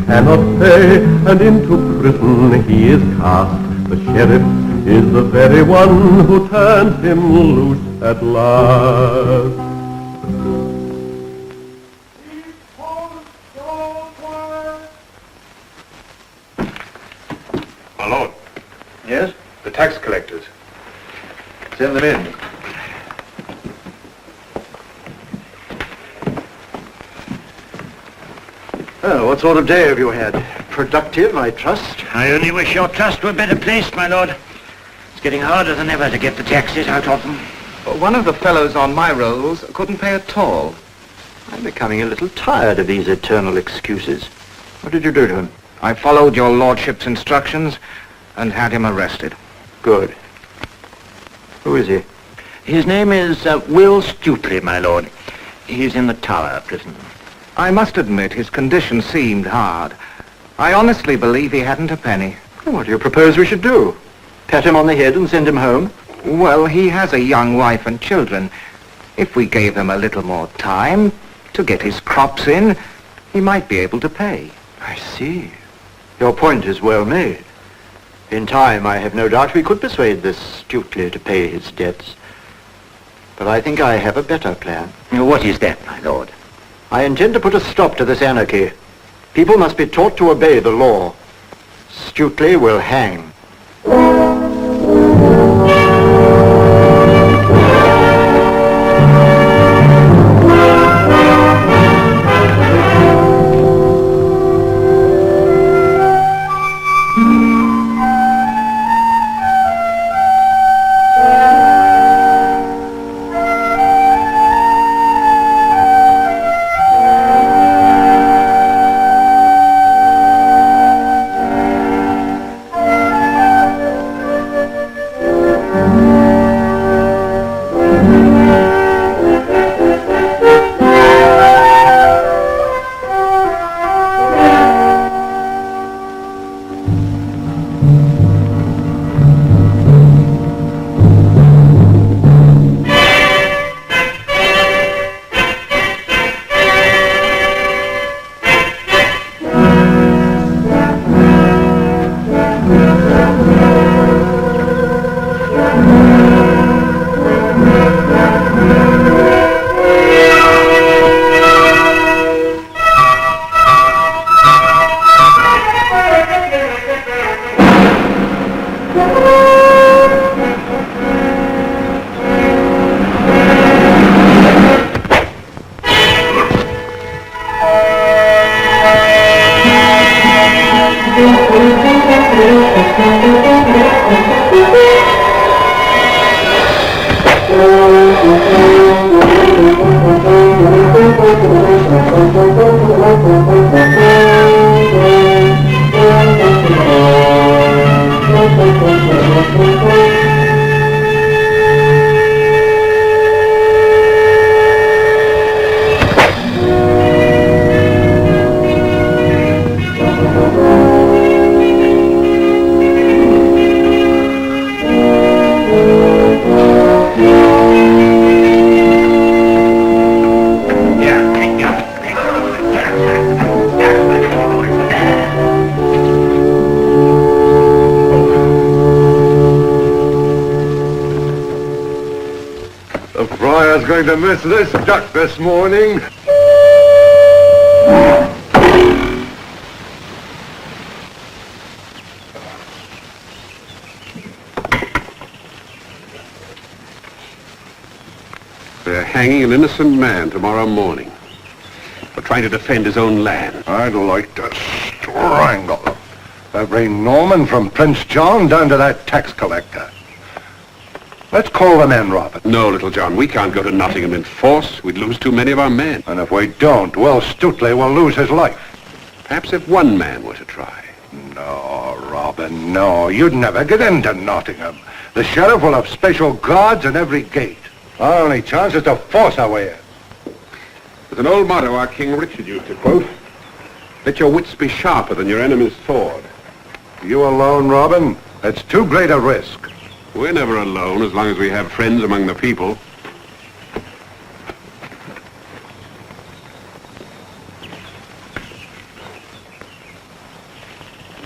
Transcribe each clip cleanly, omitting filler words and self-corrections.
cannot pay, and into prison he is cast. The sheriff is the very one who turns him loose at last. My lord. Yes? The tax collectors. Send them in. Oh, what sort of day have you had? Productive, I trust? I only wish your trust were better placed, my lord. It's getting harder than ever to get the taxes out of them. One of the fellows on my rolls couldn't pay at all. I'm becoming a little tired of these eternal excuses. What did you do to him? I followed your lordship's instructions and had him arrested. Good. Who is he? His name is Will Stuteley, my lord. He's in the Tower prison. I must admit his condition seemed hard. I honestly believe he hadn't a penny. What do you propose we should do? Pat him on the head and send him home? Well, he has a young wife and children. If we gave him a little more time to get his crops in, he might be able to pay. I see. Your point is well made. In time, I have no doubt we could persuade this Stuteley to pay his debts. But I think I have a better plan. What is that, my lord? I intend to put a stop to this anarchy. People must be taught to obey the law. Stuteley will hang. Going to miss this duck this morning. They're hanging an innocent man tomorrow morning for trying to defend his own land. I'd like to strangle every Norman from Prince John down to that tax collector. Let's call them in, Robert. No, Little John, we can't go to Nottingham in force. We'd lose too many of our men. And if we don't, Will Stuteley will lose his life. Perhaps if one man were to try. No, Robin, no. You'd never get into Nottingham. The sheriff will have special guards at every gate. Our only chance is to force our way in. There's an old motto our King Richard used to quote. Let your wits be sharper than your enemy's sword. You alone, Robin? It's too great a risk. We're never alone as long as we have friends among the people.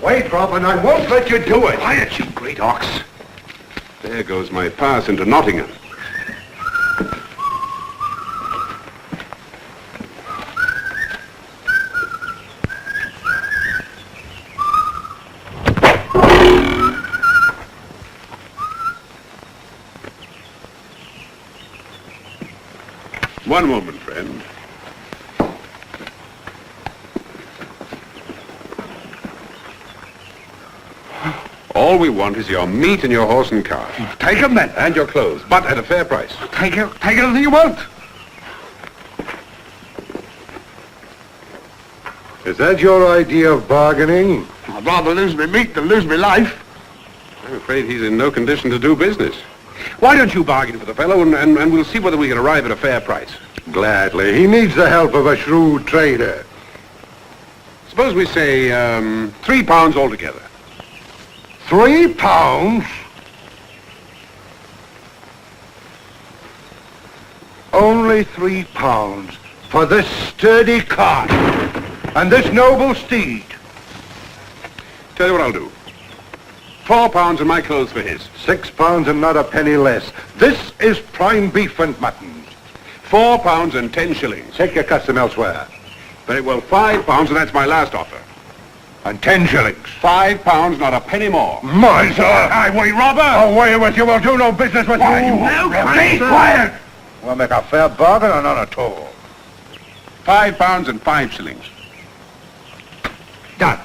Wait, Robin, I won't let you do it. Quiet, you great ox. There goes my pass into Nottingham. One moment, friend. All we want is your meat and your horse and cart. Take him then. And your clothes, but at a fair price. Take anything you want. Is that your idea of bargaining? I'd rather lose my meat than lose my life. I'm afraid he's in no condition to do business. Why don't you bargain for the fellow and we'll see whether we can arrive at a fair price. Gladly. He needs the help of a shrewd trader. Suppose we say £3 altogether. £3? Only £3 for this sturdy cart and this noble steed. Tell you what I'll do. £4 and my clothes for his. £6 and not a penny less. This is prime beef and mutton. £4 and 10 shillings. Take your custom elsewhere. Very well, £5 and that's my last offer. And 10 shillings. £5, not a penny more. Miser! Highway robber! Away with you! We'll do no business with you! Be quiet! We'll make a fair bargain or none at all. £5 and 5 shillings. Done.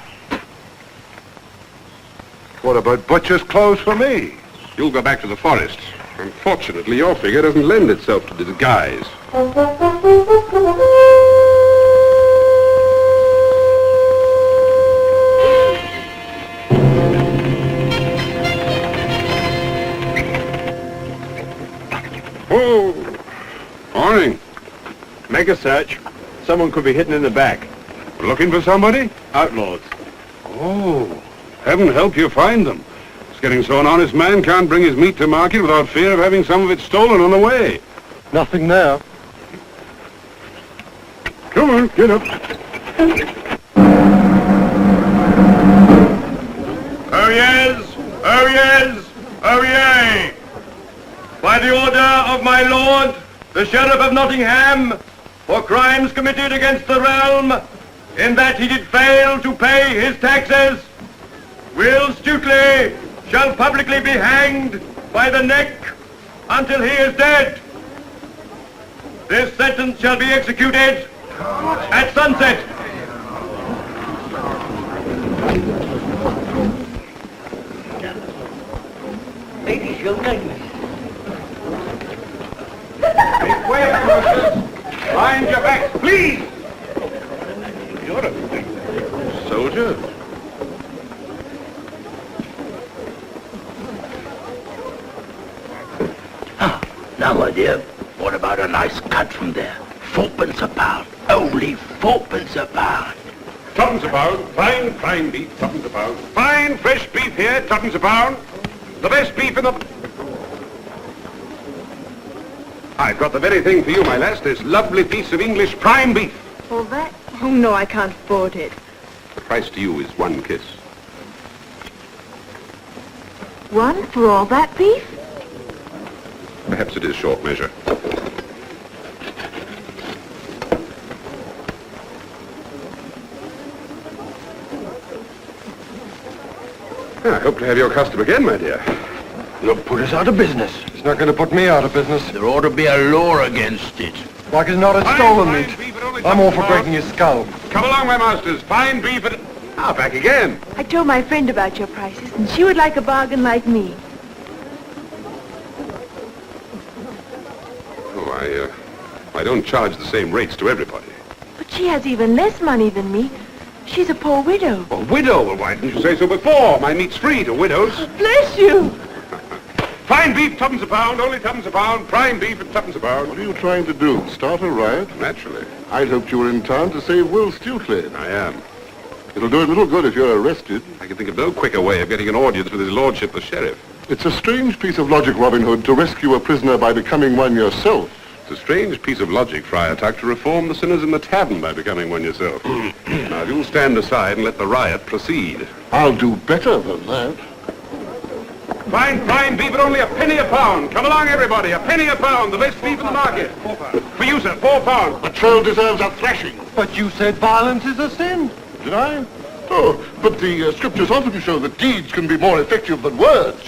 What about butcher's clothes for me? You'll go back to the forest. Unfortunately, your figure doesn't lend itself to disguise. Oh, morning. Make a search. Someone could be hidden in the back. Looking for somebody? Outlaws. Oh, heaven help you find them. It's getting so an honest man can't bring his meat to market without fear of having some of it stolen on the way. Nothing there. Come on, get up. Oh yes, oh yes, oh yea. By the order of my lord, the Sheriff of Nottingham, for crimes committed against the realm, in that he did fail to pay his taxes, Will Stutely shall publicly be hanged by the neck until he is dead. This sentence shall be executed at sunset. Ladies, your ladies. Mind your back, please! You're a big soldier. Now, my dear, what about a nice cut from there? 4p a pound. Only 4p a pound. Twopence a pound. Fine, prime beef, twopence a pound. Fine, fresh beef here, twopence a pound. The best beef in the... I've got the very thing for you, my lass. This lovely piece of English prime beef. All that? Oh, no, I can't afford it. The price to you is one kiss. One for all that beef? Perhaps it is short measure. I hope to have your custom again, my dear. You'll put us out of business. It's not going to put me out of business. There ought to be a law against it. Like as not, it's stolen meat. I'm all for breaking his skull. Come along, my masters. Fine beef and... Ah, back again. I told my friend about your prices, and she would like a bargain like me. Oh, I don't charge the same rates to everybody. But she has even less money than me. She's a poor widow. A widow? Well, why didn't you say so before? My meat's free to widows. Bless you! Fine beef, twopence a pound, only twopence a pound. Prime beef at twopence a pound. What are you trying to do? Start a riot? Naturally. I'd hoped you were in town to save Will Stutely. I am. It'll do it little good if you're arrested. I can think of no quicker way of getting an audience with his lordship, the sheriff. It's a strange piece of logic, Robin Hood, to rescue a prisoner by becoming one yourself. It's a strange piece of logic, Friar Tuck, to reform the sinners in the tavern by becoming one yourself. Now, if you'll stand aside and let the riot proceed. I'll do better than that. Fine beef at only a penny a pound. Come along, everybody. A penny a pound. The best beef in the market. For you, sir, £4. The troll deserves a thrashing. But you said violence is a sin. Did I? Oh, but the scriptures often show that deeds can be more effective than words.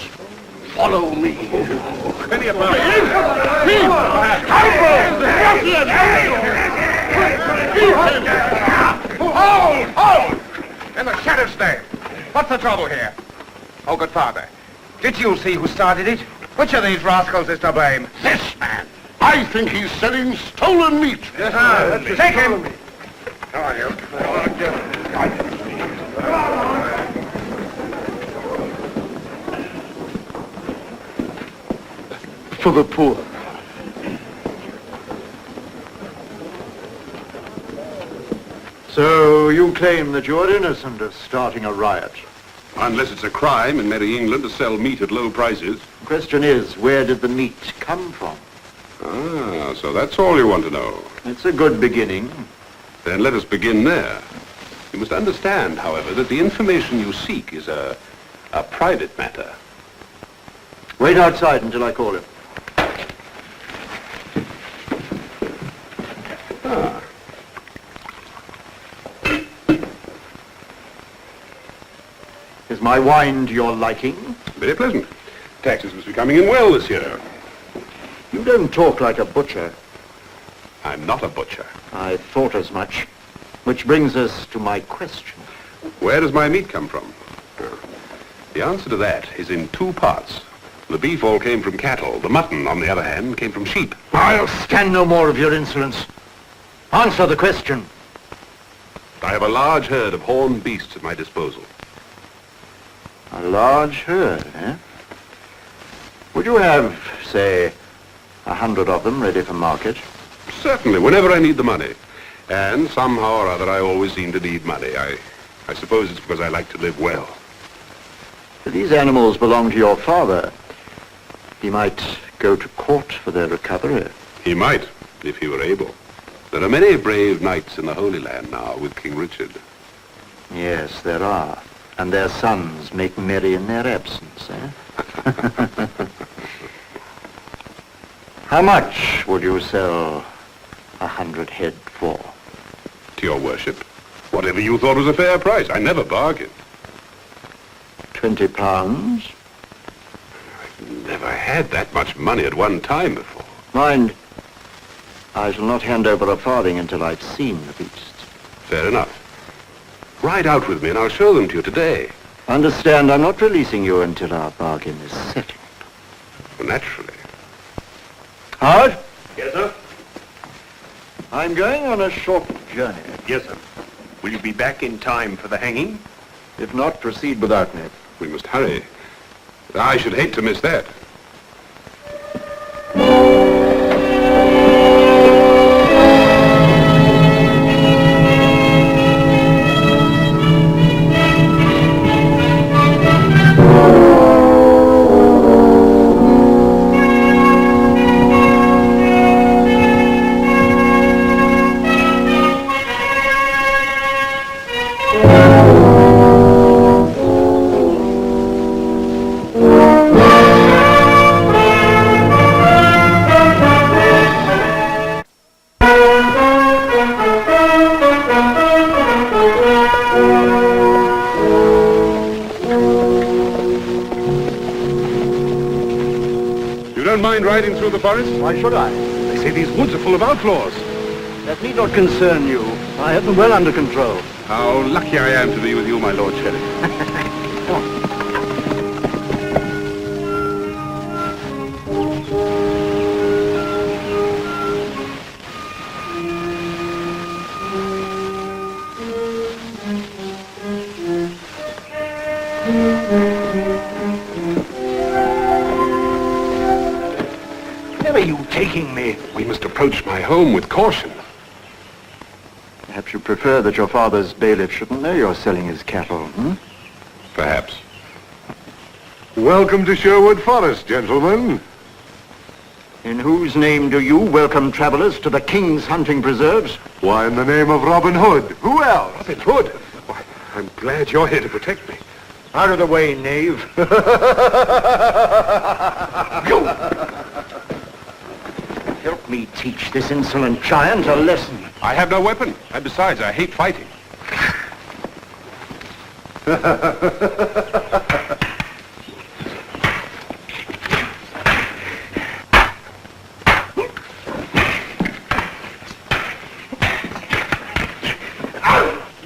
Follow me. Penny a pound. Hold! In the sheriff's name. What's the trouble here? Oh, good father. Did you see who started it? Which of these rascals is to blame? This man. I think he's selling stolen meat. Take him! For the poor. So you claim that you're innocent of starting a riot. Unless it's a crime in Merry England to sell meat at low prices. The question is, where did the meat come from? Ah, so that's all you want to know. It's a good beginning. Then let us begin there. You must understand, however, that the information you seek is a private matter. Wait outside until I call him. Is my wine to your liking? Very pleasant. Taxes must be coming in well this year. You don't talk like a butcher. I'm not a butcher. I thought as much. Which brings us to my question. Where does my meat come from? The answer to that is in two parts. The beef all came from cattle. The mutton, on the other hand, came from sheep. I'll stand no more of your insolence. Answer the question. I have a large herd of horned beasts at my disposal. A large herd, eh? Would you have, say, 100 of them ready for market? Certainly, whenever I need the money. And somehow or other, I always seem to need money. I suppose it's because I like to live well. These animals belong to your father. He might go to court for their recovery. He might, if he were able. There are many brave knights in the Holy Land now with King Richard. Yes, there are. And their sons make merry in their absence, eh? How much would you sell 100 head for? To your worship, whatever you thought was a fair price. I never bargained. £20? I've never had that much money at one time before. Mind, I shall not hand over a farthing until I've seen the beasts. Fair enough. Ride out with me and I'll show them to you today. Understand, I'm not releasing you until our bargain is settled. Well, naturally. Howard? Yes, sir? I'm going on a short journey. Yes, sir. Will you be back in time for the hanging? If not, proceed without me. We must hurry. I should hate to miss that. Riding through the forest? Why should I? They say these woods are full of outlaws. That need not concern you. I have them well under control. How lucky I am to be with you, my Lord Sheriff. Where are you taking me? We must approach my home with caution. Perhaps you prefer that your father's bailiff shouldn't know you're selling his cattle, hmm? Perhaps. Welcome to Sherwood Forest, gentlemen. In whose name do you welcome travelers to the King's hunting preserves? Why, in the name of Robin Hood. Who else? Robin Hood? Why, I'm glad you're here to protect me. Out of the way, knave. Help me teach this insolent giant a lesson. I have no weapon, and besides, I hate fighting.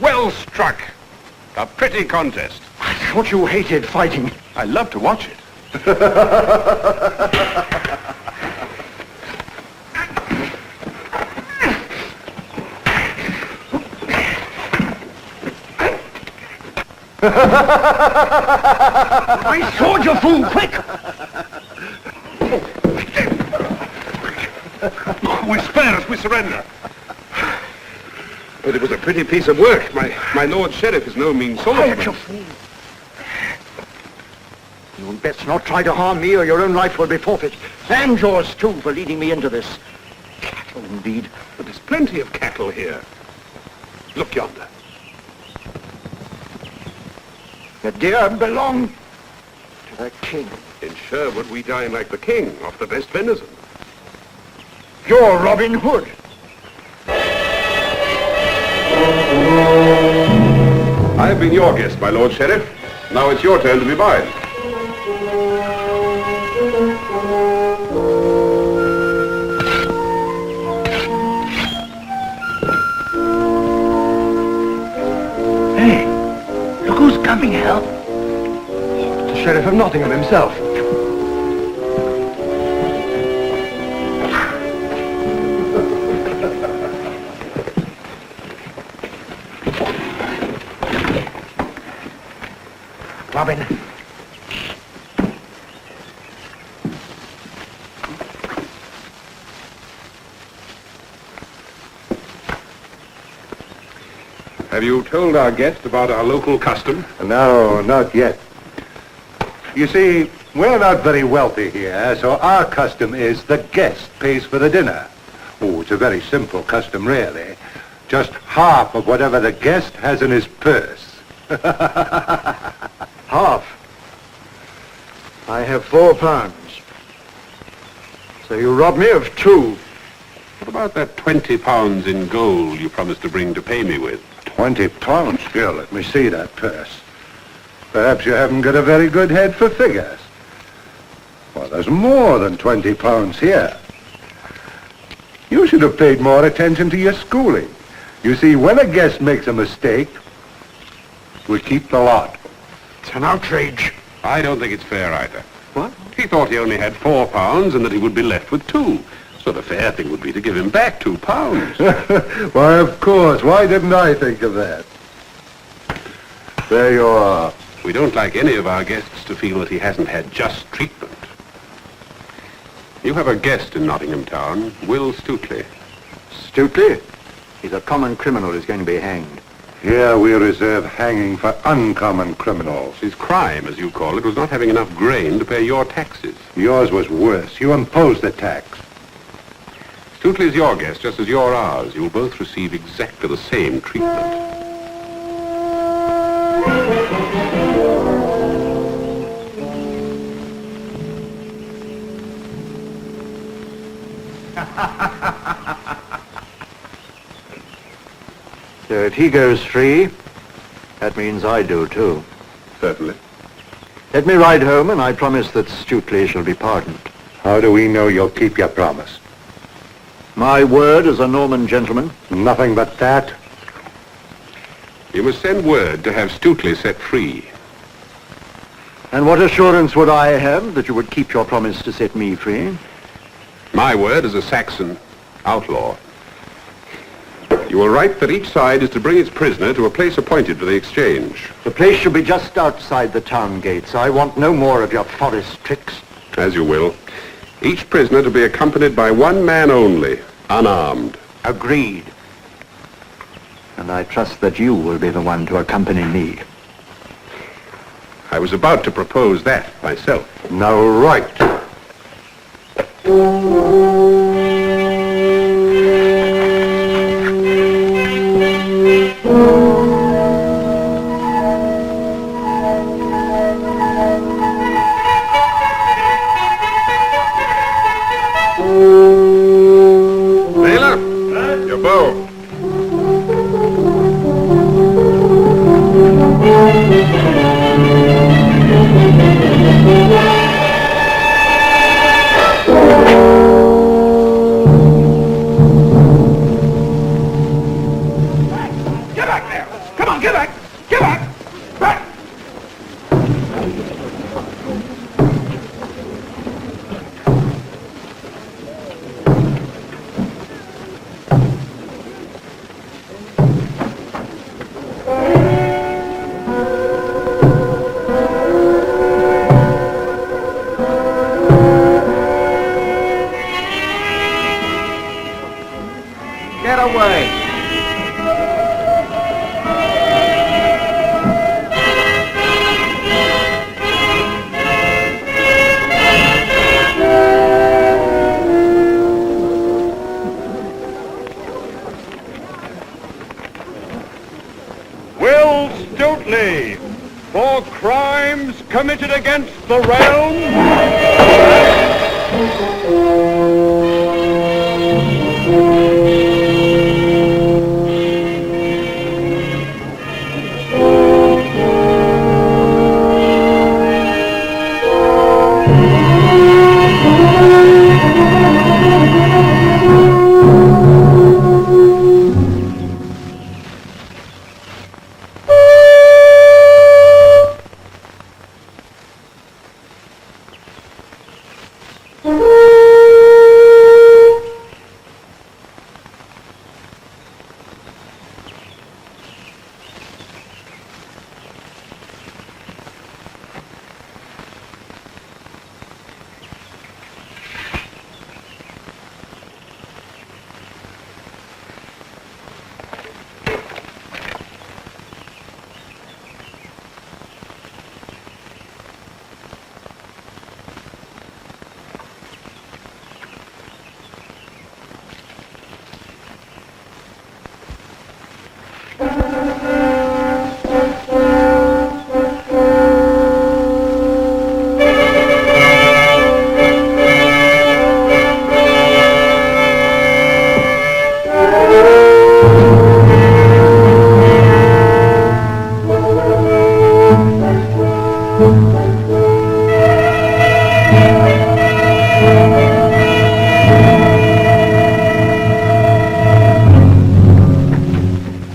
Well struck. A pretty contest. I thought you hated fighting. I love to watch it. My sword, you fool, quick! We spare us, we surrender. But it was a pretty piece of work. My Lord Sheriff is no mean Quiet, you swordsman. fool. You'd best not try to harm me or your own life will be forfeit. And yours, too, for leading me into this. Cattle, indeed. But there's plenty of cattle here. Look yonder. The deer belong to the king. In Sherwood, we dine like the king, off the best venison. You're Robin Hood. I have been your guest, my Lord Sheriff. Now it's your turn to be mine. Hey, look who's coming, Hal. The Sheriff of Nottingham himself. Robin. Have you told our guest about our local custom? No, not yet. You see, we're not very wealthy here, so our custom is the guest pays for the dinner. Oh, it's a very simple custom, really. Just half of whatever the guest has in his purse. Half. I have £4. So you rob me of 2. What about that £20 in gold you promised to bring to pay me with? £20? Here, let me see that purse. Perhaps you haven't got a very good head for figures. Well, there's more than £20 here. You should have paid more attention to your schooling. You see, when a guest makes a mistake, we keep the lot. It's an outrage. I don't think it's fair either. What? He thought he only had £4 and that he would be left with 2. So the fair thing would be to give him back £2. Why, of course. Why didn't I think of that? There you are. We don't like any of our guests to feel that he hasn't had just treatment. You have a guest in Nottingham Town, Will Stutely. Stutely? He's a common criminal who's going to be hanged. Here we reserve hanging for uncommon criminals. His crime, as you call it, was not having enough grain to pay your taxes. Yours was worse. You imposed the tax. Stutely's your guest, just as you're ours. You'll both receive exactly the same treatment. So if he goes free, that means I do too. Certainly. Let me ride home and I promise that Stutely shall be pardoned. How do we know you'll keep your promise? My word as a Norman gentleman. Nothing but that? You must send word to have Stutely set free. And what assurance would I have that you would keep your promise to set me free? My word as a Saxon outlaw. You will write that each side is to bring its prisoner to a place appointed for the exchange. The place should be just outside the town gates. I want no more of your forest tricks. As you will. Each prisoner to be accompanied by one man only, unarmed. Agreed. And I trust that you will be the one to accompany me. I was about to propose that myself. Now, right. Taylor, your bow. Get back there! Come on, get back! Get back! Back! Get away! Will Stutely, for crimes committed against the realm.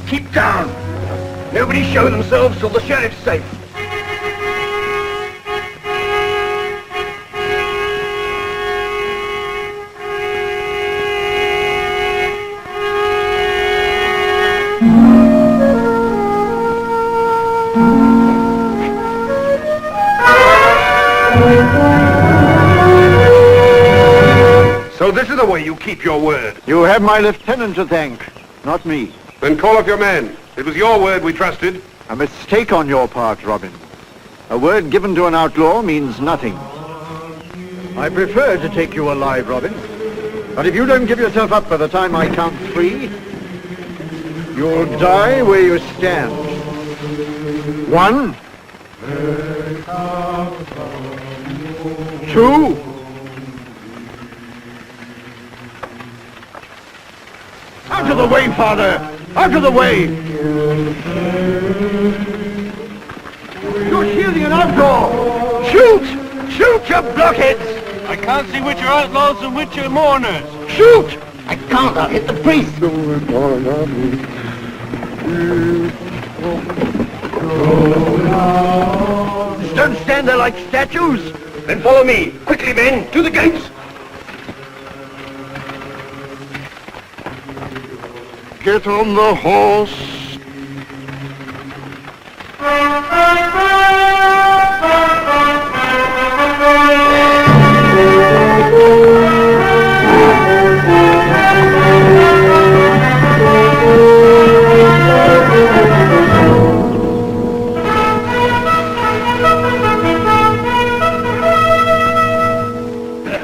Keep down! Nobody show themselves till the sheriff's safe. So this is the way you keep your word. You have my lieutenant to thank, not me. Then call off your men. It was your word we trusted. A mistake on your part, Robin. A word given to an outlaw means nothing. I prefer to take you alive, Robin. But if you don't give yourself up by the time I count 3, you'll die where you stand. 1, 2, out of the way, Father! Out of the way! You're shielding an outlaw! Shoot! Shoot, you blockheads! I can't see which are outlaws and which are mourners. Shoot! I can't, I'll hit the priest. Don't stand there like statues! Then follow me. Quickly, men, to the gates. Get on the horse.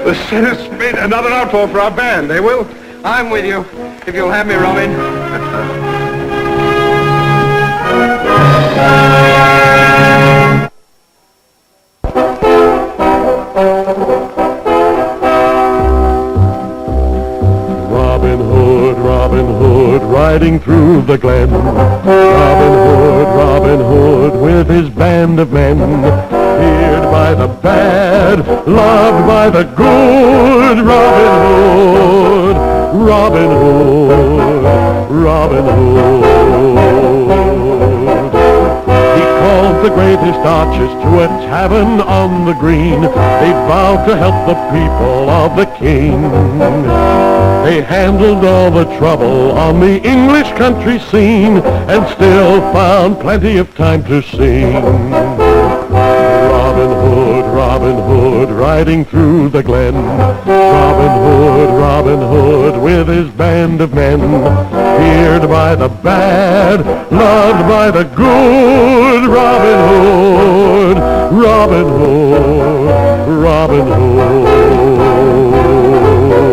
The sheriff's men and another outlaw for our band, eh, Will? I'm with you, if you'll have me, Robin. Robin Hood, riding through the glen. Robin Hood, with his band of men. Feared by the bad, loved by the good. Robin Hood. He called the greatest archers to a tavern on the green. They vowed to help the people of the king. They handled all the trouble on the English country scene and still found plenty of time to sing. Robin Hood, riding through the glen. Robin Hood, with his band of men. Feared by the bad, loved by the good. Robin Hood.